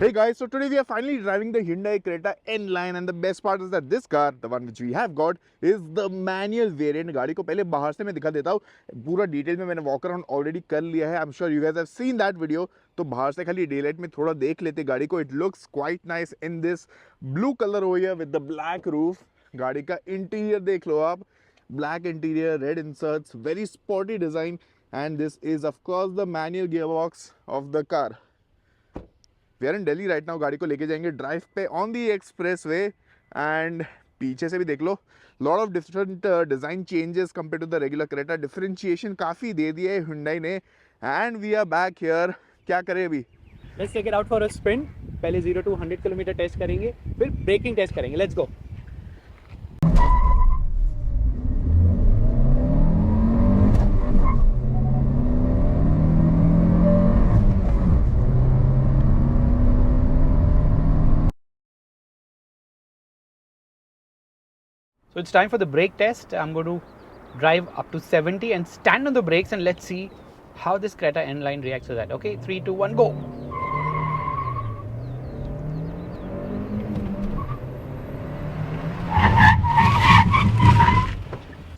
Hey guys, so today we are finally driving the Hyundai Creta N-Line and the best part is that this car, the one which we have got, is the manual variant. गाड़ी को पहले बाहर से मैं दिखा देता हूँ, पूरा डिटेल में मैंने वॉक अराउंड ऑलरेडी कर लिया है. I am sure you guys have seen that video. तो बाहर से खाली डेलाइट में थोड़ा देख लेते गाड़ी को. It looks quite nice in this blue colour over here with the black roof. गाड़ी का इंटीरियर देख लो आप, black interior, red inserts, very sporty design, and this is of course the manual gearbox of the car. We are in Delhi right now. गाड़ी को लेके जाएंगे drive पे on the expressway. And पीछे से भी देख लो, lot of different design changes compare to the regular Creta. Differentiation काफ़ी दे दिया है Hyundai ने. And we are back here. क्या करें अभी? Let's take it out for a spin. पहले 0 to 100 किलोमीटर टेस्ट करेंगे, फिर ब्रेकिंग टेस्ट करेंगे. Let's go. So it's time for the brake test. I'm going to drive up to 70 and stand on the brakes and let's see how this Creta N-Line reacts to that. Okay, 3, 2, 1, go.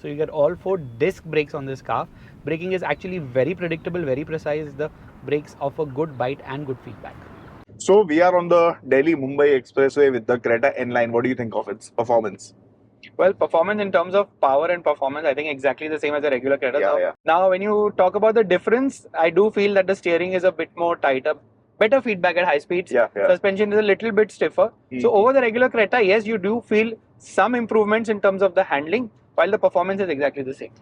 So you get all 4 disc brakes on this car. Braking is actually very predictable, very precise. The brakes offer good bite and good feedback. So we are on the Delhi-Mumbai expressway with the Creta N-Line. What do you think of its performance? Well, performance in terms of power and performance, I think exactly the same as a regular Creta. Now, when you talk about the difference, I do feel that the steering is a bit more tighter, better feedback at high speeds. Suspension is a little bit stiffer. So over the regular Creta, yes, you do feel some improvements in terms of the handling, while the performance is exactly the same.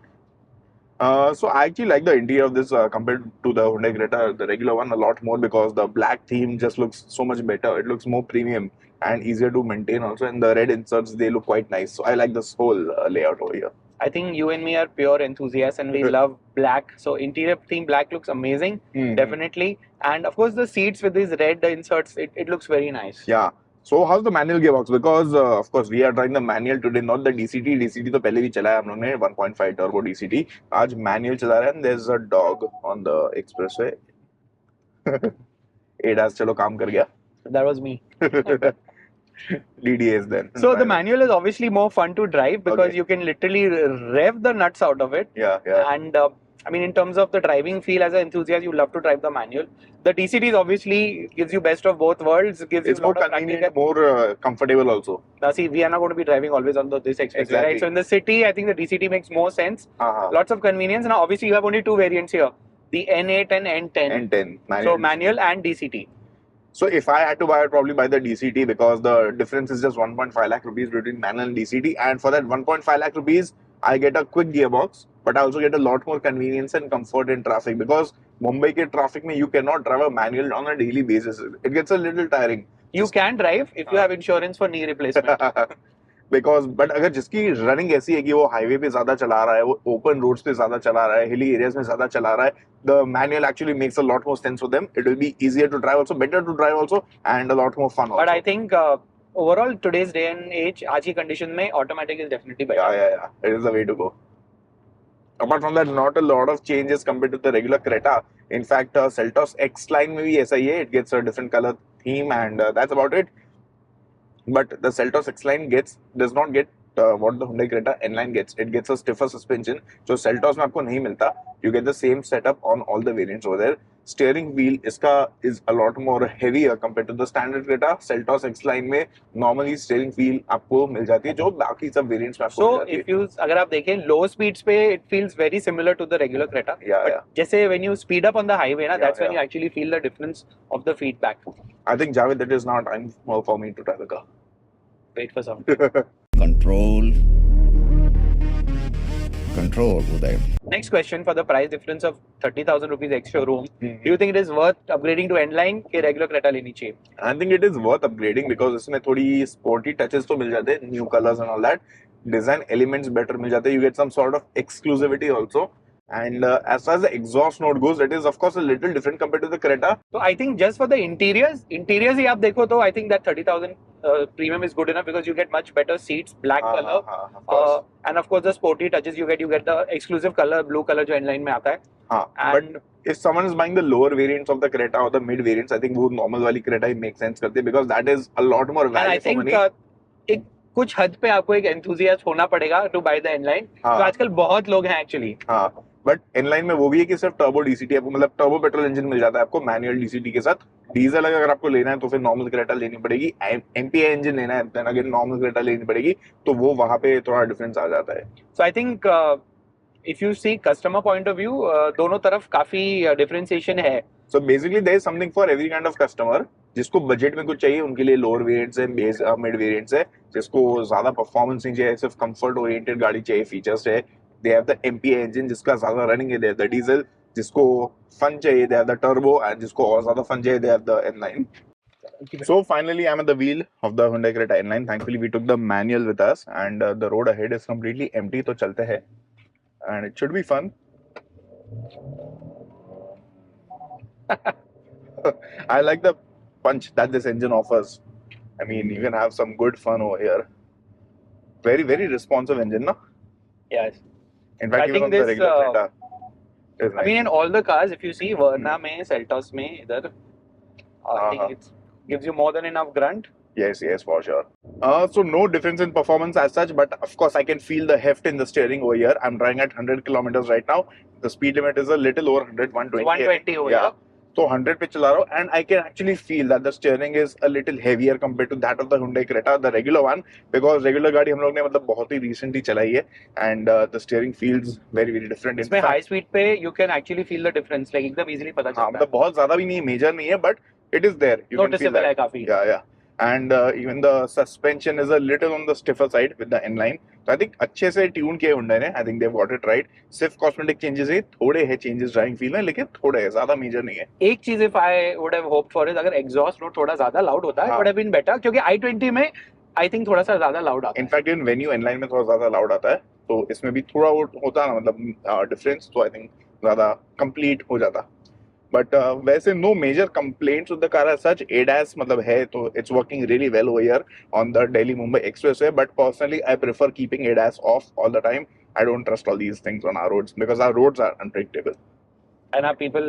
So I actually like the interior of this compared to the Hyundai Creta, the regular one, a lot more because the black theme just looks so much better. It looks more premium and easier to maintain also, and the red inserts, they look quite nice. So I like this whole layout over here. I think you and me are pure enthusiasts and we love black. So interior theme black looks amazing, definitely. And of course the seats with these red inserts, it looks very nice. Yeah. So how's the manual gearbox? Because of course we are trying the manual today, not the DCT. DCT तो पहले भी चला है हम लोग ने 1.5 turbo DCT. आज manual चला रहा है and there's a dog on the expressway. ADAS चलो काम कर गया. That was me. DDAs then. So the manual is obviously more fun to drive because you can literally rev the nuts out of it. And I mean, in terms of the driving feel, as an enthusiast, you love to drive the manual. The DCT is obviously gives you best of both worlds. It's more convenient, more comfortable also. Now, see, we are not going to be driving always on this expressway, right? So in the city, I think the DCT makes more sense. Lots of convenience. Now, obviously, you have only 2 variants here: the N8 and N10. N10. So manual and DCT. So if I had to buy it, probably buy the DCT because the difference is just 1.5 lakh rupees between manual and DCT. And for that 1.5 lakh rupees, I get a quick gearbox, but I also get a lot more convenience and comfort in traffic because Mumbai ke traffic mein you cannot drive a manual on a daily basis. It gets a little tiring. You can drive if you have insurance for knee replacement. Because but अगर जिसकी running ऐसी है कि वो highway पे ज्यादा चला रहा है, वो ओपन रोड्स पे ज्यादा चला रहा है, हिली एरियाज में ज्यादा चला रहा है, the manual actually makes a lot more sense for them. It will be easier to drive also, better to drive also, and a lot more fun also. But I think overall today's day and age, आज की condition में automatic is definitely better. Yeah. It is the way to go. Apart from that, not a lot of changes compared to the regular Creta. In fact, Seltos X-Line में भी ऐसा ही है. It gets a different color theme, and that's about it. But the Seltos X-Line does not get what the Hyundai Creta N-Line gets. It gets a stiffer suspension. So Seltos में आपको नहीं मिलता. You get the same setup on all the variants over there. Steering wheel इसका is a lot more heavier compared to the standard Creta. Seltos X-Line में normally steering wheel आपको मिल जाती है जो बाकी सब variants में आपको मिल जाती है. So if you अगर आप देखें low speeds पे it feels very similar to the regular Creta. But जैसे when you speed up on the highway ना, that's when you actually feel the difference of the feedback. I think Javed, it is now time for me to drive the car. Wait for some. Control, Uday. Next question, for the price difference of 30,000 rupees extra room, do you think it is worth upgrading to N-Line के regular Creta लेनी चाहिए? I think it is worth upgrading because इसमें थोड़ी sporty touches तो मिल जाते हैं, new colors and all that. Design elements better मिल जाते हैं. You get some sort of exclusivity also. And as far as the exhaust note goes, it is of course a little different compared to the Creta. So I think just for the interiors ही आप देखो तो I think that 30,000 premium is good enough because you get much better seats, black color, and of course the sporty touches you get the exclusive color, blue color जो N-Line में आता है. But if someone is buying the lower variants of the Creta or the mid variants, I think वो normal वाली Creta ही make sense करते हैं because that is a lot more And I value for think money. एक कुछ हद पे आपको एक enthusiast होना पड़ेगा to buy the N-Line. हाँ. तो आजकल बहुत लोग हैं actually. हाँ, बट N-Line में वो भी है कि सिर्फ टर्बो डीसीटी आपको मतलब टर्बो पेट्रोल इंजन मिल जाता है आपको मैनुअल डीसीटी के साथ. डीजल अगर आपको लेना है तो फिर नॉर्मल क्रेटा लेनी पड़ेगी. एमपीआई इंजन लेना है देन अगेन नॉर्मल क्रेटा लेनी पड़ेगी. तो वो वहां पे थोड़ा डिफरेंस आ जाता है. So I think if you see customer point of view, दोनों तरफ काफी differentiation है. So basically there is something for every kind of customer. जिसको बजट में कुछ चाहिए उनके लिए लोअर वेरिएंट्स है, बेस मिड वेरिएंट्स है. जिसको ज्यादा परफॉर्मेंस नहीं चाहिए, सिर्फ कंफर्ट ओरिएंटेड गाड़ी चाहिए, फीचर्स चाहिए, they have the MPI engine जिसका ज्यादा रनिंग है, दे हैव द डीजल. जिसको फन चाहिए they have the turbo, and जिसको और ज्यादा फन चाहिए they have the N-Line. So finally I'm at the wheel of the Hyundai Creta N-Line. Thankfully we took the manual with us and the road ahead is completely empty. तो चलते हैं and it should be fun. I like the punch that this engine offers. I mean, you can have some good fun over here. Very, very responsive engine, no? Yes. In fact, I even think on the this, regular Creta, is I nice. mean, in all the cars, if you see Verna में, Seltos में, इधर, I think it gives you more than enough grunt. Yes, yes, for sure. So no difference in performance as such, but of course I can feel the heft in the steering over here. I'm driving at 100 kilometers right now. The speed limit is a little over 100, 120. 120 over Yeah. here. So 100 पे चला रहा हूँ and I can actually feel that the steering is a little heavier compared to that of the Hyundai Creta, the regular one, because regular गाड़ी हम लोग ने मतलब बहुत ही recently चलाई है and the steering feels very very different. In इसमें fact, high speed पे you can actually feel the difference, like एकदम easily पता हाँ चलता है. मतलब बहुत ज़्यादा भी नहीं है, major नहीं है, but it is there. You can feel Noticeable है that. काफी. Yeah, yeah. And even the suspension is a little on the stiffer side with the N-Line. So I think अच्छे से ट्यून किए Hyundai ने. I think they've got it right. सिर्फ cosmetic changes है, थोड़े हैं चेंजेस ड्राइविंग फील में, लेकिन थोड़े हैं, ज्यादा मेजर नहीं है. एक चीज if I would have hoped for is अगर exhaust note थोड़ा ज्यादा loud होता, it हाँ. would have been better, क्योंकि i20 में I think थोड़ा सा ज्यादा loud आता है. इनफैक्ट इन वेन्यू N-Line में थोड़ा ज्यादा लाउड आता है, तो इसमें भी थोड़ा होता है ना मतलब डिफरेंस, तो आई थिंक ज्यादा कंप्लीट हो जाता. बट वैसे no major complaints with the car as such. ADAS मतलब है तो it's working really well over here on the Delhi Mumbai expressway, but personally I prefer keeping ADAS off all the time. I don't trust all these things on our roads because our roads are unpredictable. And our people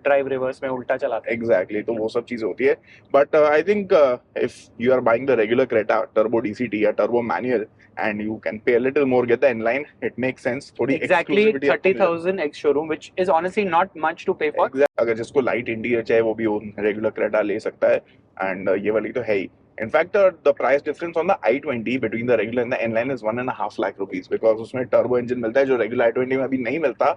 drive reverse में उल्टा चलाते हैं. Exactly, तो वो सब चीजें होती है. But I think if you are buying the regular Creta, turbo DCT या turbo manual, and you can pay a little more, get the N-Line, it makes sense. थोड़ी Exactly exclusivity आपको मिल जाती 30,000 ex showroom, which is honestly not much to pay है. for. अगर जिसको light interior चाहिए वो भी रेगुलर Creta ले सकता है, and ये वाली तो है ही. In fact, the price difference on the i20 between the regular and the N-Line is 1.5 lakh rupees because उसमें turbo engine मिलता है जो regular i20 में अभी नहीं मिलता,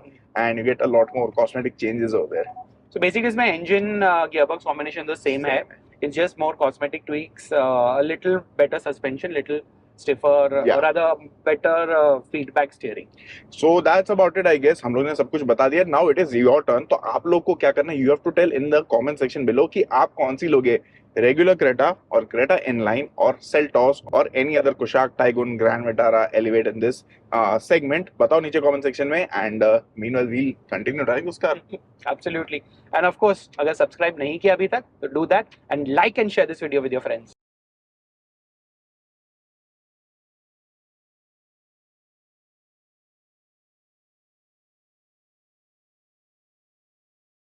and you get a lot more cosmetic changes over there. So basically इसमें engine gearbox combination the same है. It's just more cosmetic tweaks, a little better suspension, little stiffer, Yeah. or rather better feedback steering. So that's about it, I guess. हम लोग ने सब कुछ बता दिया. Now it is your turn. तो आप लोग को क्या करना है? You have to tell in the comment section below कि आप कौन सी लोगे, रेगुलर Creta और Creta N-Line और Seltos और any other Kushaq, Taigun, Grand Vitara, Elevate in this segment. बताओ नीचे comment section में, and meanwhile we'll continue driving this car. Absolutely. And of course, अगर subscribe नहीं किया अभी तक, तो do that and like and share this video with your friends.